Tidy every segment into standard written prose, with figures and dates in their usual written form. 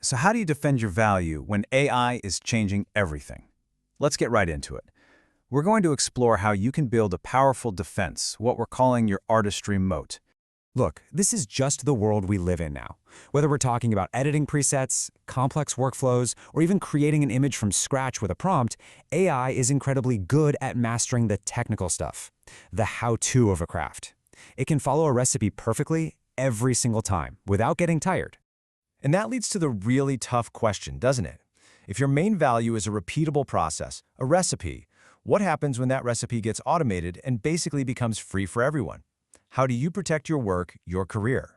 So how do you defend your value when AI is changing everything? Let's get right into it. We're going to explore how you can build a powerful defense, what we're calling your artistry moat. Look, this is just the world we live in now. Whether we're talking about editing presets, complex workflows, or even creating an image from scratch with a prompt, AI is incredibly good at mastering the technical stuff, the how-to of a craft. It can follow a recipe perfectly every single time without getting tired. And that leads to the really tough question, doesn't it? If your main value is a repeatable process, a recipe, what happens when that recipe gets automated and basically becomes free for everyone? How do you protect your work, your career?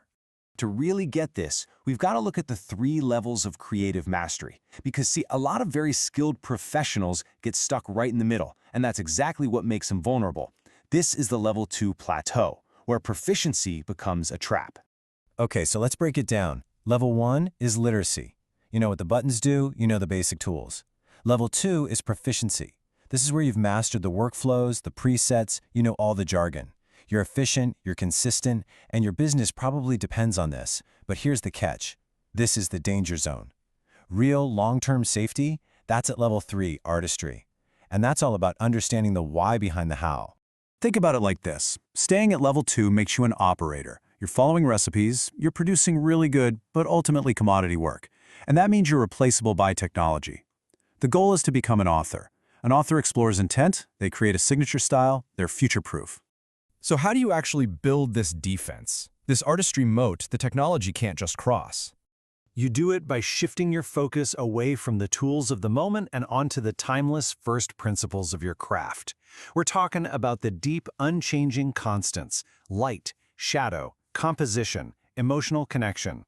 To really get this, we've got to look at the 3 levels of creative mastery. Because see, a lot of very skilled professionals get stuck right in the middle, and that's exactly what makes them vulnerable. This is the level 2 plateau, where proficiency becomes a trap. Okay, so let's break it down. Level 1 is literacy. You know what the buttons do, you know the basic tools. Level 2 is proficiency. This is where you've mastered the workflows, the presets, you know all the jargon. You're efficient, you're consistent, and your business probably depends on this. But here's the catch. This is the danger zone. Real long-term safety, that's at level 3, artistry. And that's all about understanding the why behind the how. Think about it like this. Staying at level 2 makes you an operator. You're following recipes, you're producing really good, but ultimately commodity work. And that means you're replaceable by technology. The goal is to become an author. An author explores intent, they create a signature style, they're future-proof. So how do you actually build this defense? This artistry moat the technology can't just cross. You do it by shifting your focus away from the tools of the moment and onto the timeless first principles of your craft. We're talking about the deep, unchanging constants: light, shadow, composition, emotional connection.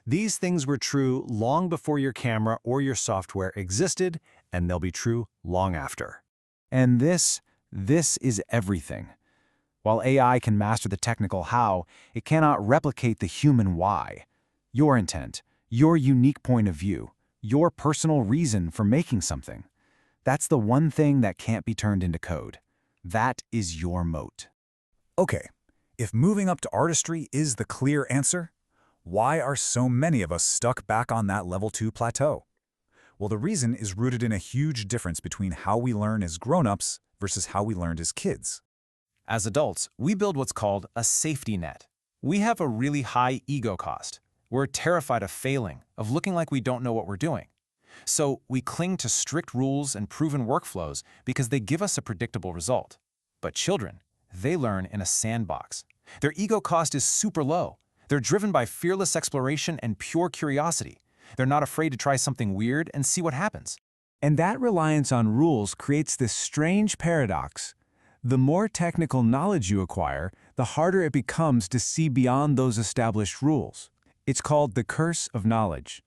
These things were true long before your camera or your software existed, and they'll be true long after. And this is everything. While AI can master the technical how, it cannot replicate the human why. Your intent, your unique point of view, your personal reason for making something. That's the one thing that can't be turned into code. That is your moat. Okay, if moving up to artistry is the clear answer, why are so many of us stuck back on that level 2 plateau? Well, the reason is rooted in a huge difference between how we learn as grown-ups versus how we learned as kids. As adults, we build what's called a safety net. We have a really high ego cost. We're terrified of failing, of looking like we don't know what we're doing. So we cling to strict rules and proven workflows because they give us a predictable result. But children, they learn in a sandbox. Their ego cost is super low. They're driven by fearless exploration and pure curiosity. They're not afraid to try something weird and see what happens. And that reliance on rules creates this strange paradox. The more technical knowledge you acquire, the harder it becomes to see beyond those established rules. It's called the curse of knowledge.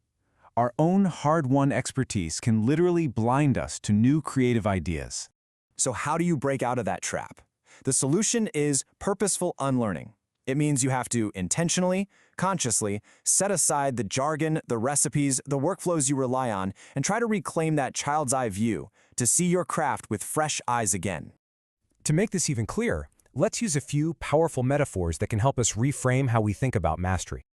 Our own hard-won expertise can literally blind us to new creative ideas. So how do you break out of that trap? The solution is purposeful unlearning. It means you have to intentionally, consciously, set aside the jargon, the recipes, the workflows you rely on, and try to reclaim that child's eye view to see your craft with fresh eyes again. To make this even clearer, let's use a few powerful metaphors that can help us reframe how we think about mastery.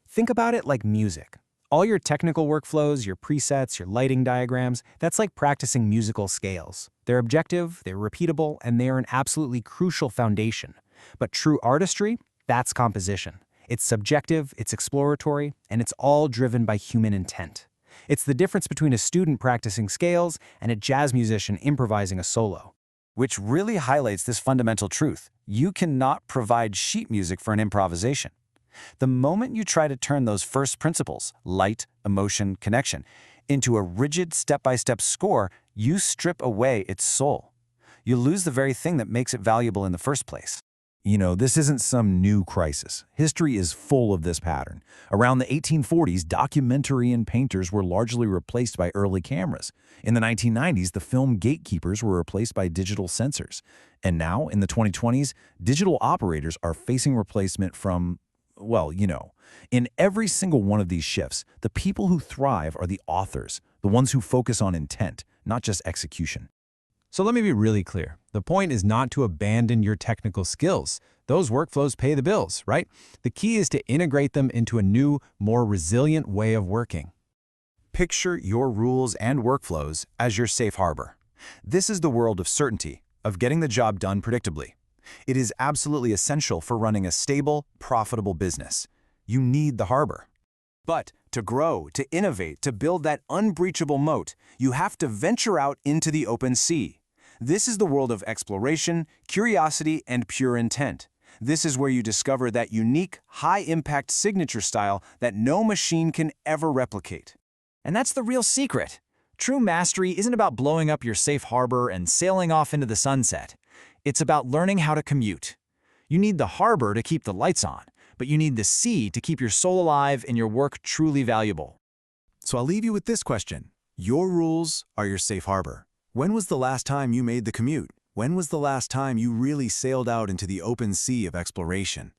Think about it like music. All your technical workflows, your presets, your lighting diagrams, that's like practicing musical scales. They're objective, they're repeatable, and they are an absolutely crucial foundation. But true artistry, that's composition. It's subjective, it's exploratory, and it's all driven by human intent. It's the difference between a student practicing scales and a jazz musician improvising a solo. Which really highlights this fundamental truth. You cannot provide sheet music for an improvisation. The moment you try to turn those first principles, light, emotion, connection, into a rigid step-by-step score, you strip away its soul. You lose the very thing that makes it valuable in the first place. You know, this isn't some new crisis. History is full of this pattern. Around the 1840s, documentary and painters were largely replaced by early cameras. In the 1990s, the film gatekeepers were replaced by digital censors. And now, in the 2020s, digital operators are facing replacement from, well, you know. In every single one of these shifts, the people who thrive are the authors, the ones who focus on intent, not just execution. So let me be really clear. The point is not to abandon your technical skills. Those workflows pay the bills, right? The key is to integrate them into a new, more resilient way of working. Picture your rules and workflows as your safe harbor. This is the world of certainty, of getting the job done predictably. It is absolutely essential for running a stable, profitable business. You need the harbor. But to grow, to innovate, to build that unbreachable moat, you have to venture out into the open sea. This is the world of exploration, curiosity, and pure intent. This is where you discover that unique, high-impact signature style that no machine can ever replicate. And that's the real secret. True mastery isn't about blowing up your safe harbor and sailing off into the sunset. It's about learning how to commute. You need the harbor to keep the lights on, but you need the sea to keep your soul alive and your work truly valuable. So I'll leave you with this question. Your rules are your safe harbor. When was the last time you made the commute? When was the last time you really sailed out into the open sea of exploration?